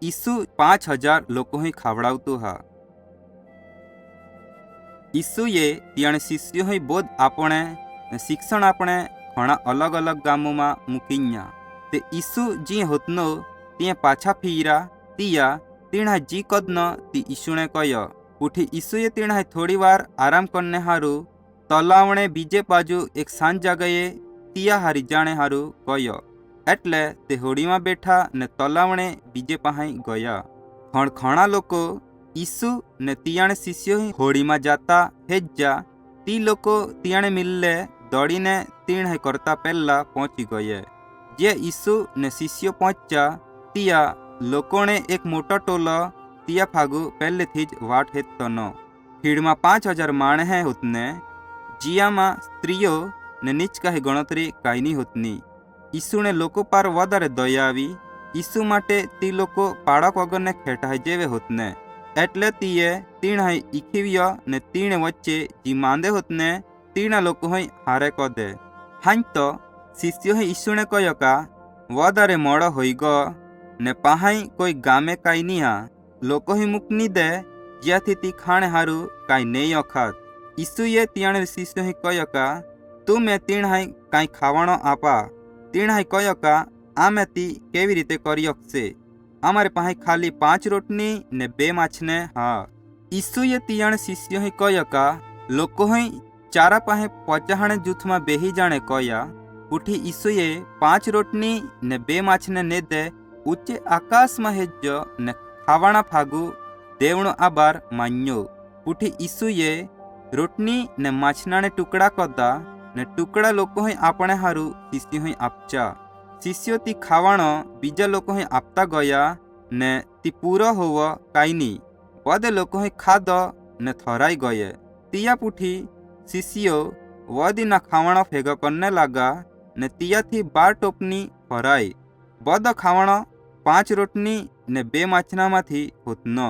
ઈસુ 5000 લોકોને ખાવડાવતું હા। ઈસુએ ત્યાં શિષ્યો બોધ આપણે શિક્ષણ આપણે ઘણા અલગ અલગ ગામોમાં મૂકીયા તે ઈસુ જી હોતનો ત્યાં પાછા ફીરા તિયા તીણા જી કદન તી ઈસુને કય ઉઠી ઈસુએ તીણા થોડી વાર આરામ કરને હારું તલાવણે બીજે બાજુ એક સાંજ જગાએ તિયા હારી જાણે હારું કયો એટલે તે હોડીમાં બેઠા ને તલાવણે બીજે પાસે ગયા। પણ ઘણા લોકો ઈસુ ને તિયાણે શિષ્યો હોડીમાં જાતા હેજા તી લોકો તિયાણે મિલ્લે દોડીને તીણ કરતા પહેલા પહોંચી ગયે। જે ઈસુ ને શિષ્યો પહોંચ્યા તિયા લોકોને એક મોટો ટોલો તિયા ફાગુ પહેલેથી જ વાટ હેતનો। ભીડમાં 5000 માણસે હોતને જીયામાં સ્ત્રીઓ ને નીચ કાંઈ ગણતરી કાંઈ નહીં હોતની। ઈસુને લોકો પર વધારે દયા આવી। ઈસુ માટે તી લોકો પાડક વગરને ખેટાઈ જેવે હોતને એટલે તીએ તીણ ઈખીવ્ય ને તીણ વચ્ચે જી માંદે હોતને તીણા લોકો હારે કદે। હાં તો શિષ્યો ઈસુને કહ્યો કા વધારે મોડો હોઈ ગયો ને પાહાઈ કોઈ ગામે કાંઈ નહીં હા લોકો મૂકની દે જ્યાંથી તી ખાણે હારું કાંઈ નહીં અખાત। ઈસુએ ત્યાં શિષ્યો કહ્યો કા તું મેં તીણ કાંઈ ખાવાનો આપા। તીણ કહ્યો કા આ મેં તી કેવી રીતે કરી શકશે અમારે પાસે ખાલી 5 રોટની ને 2 માછને હા। ઈસુએ ત્યાં શિષ્યો કહ્યો કા લોકો ચારા પાસે 50 જૂથમાં બેહી જાણે કયા ઉઠી ઈસુએ 5 રોટની ને 2 માછને ને દે ઊંચે આકાશમાં હેજો ને ખાવાના ફાગુ દેવનો આભાર માન્યો। ઉઠી ઈસુએ રોટની ને માછનાને ટુકડા કરતા ને ટુકડા લોકો આપણે હારું શિષ્યો આપચા। શિષ્યો તી ખાવાનો બીજા લોકો આપતા ગયા ને તી પૂરો હોવો કાંઈ નહીં બધે લોકો ખાધો ને થરાઈ ગયે। તિયા પૂઠી શિષ્યો વધીના ખાવાના ભેગા કરને લાગા ને તિયાથી 12 ટોપની ભરાઈ। બધો ખાવાનો 5 રોટની ને 2 માછનામાંથી હોતનો।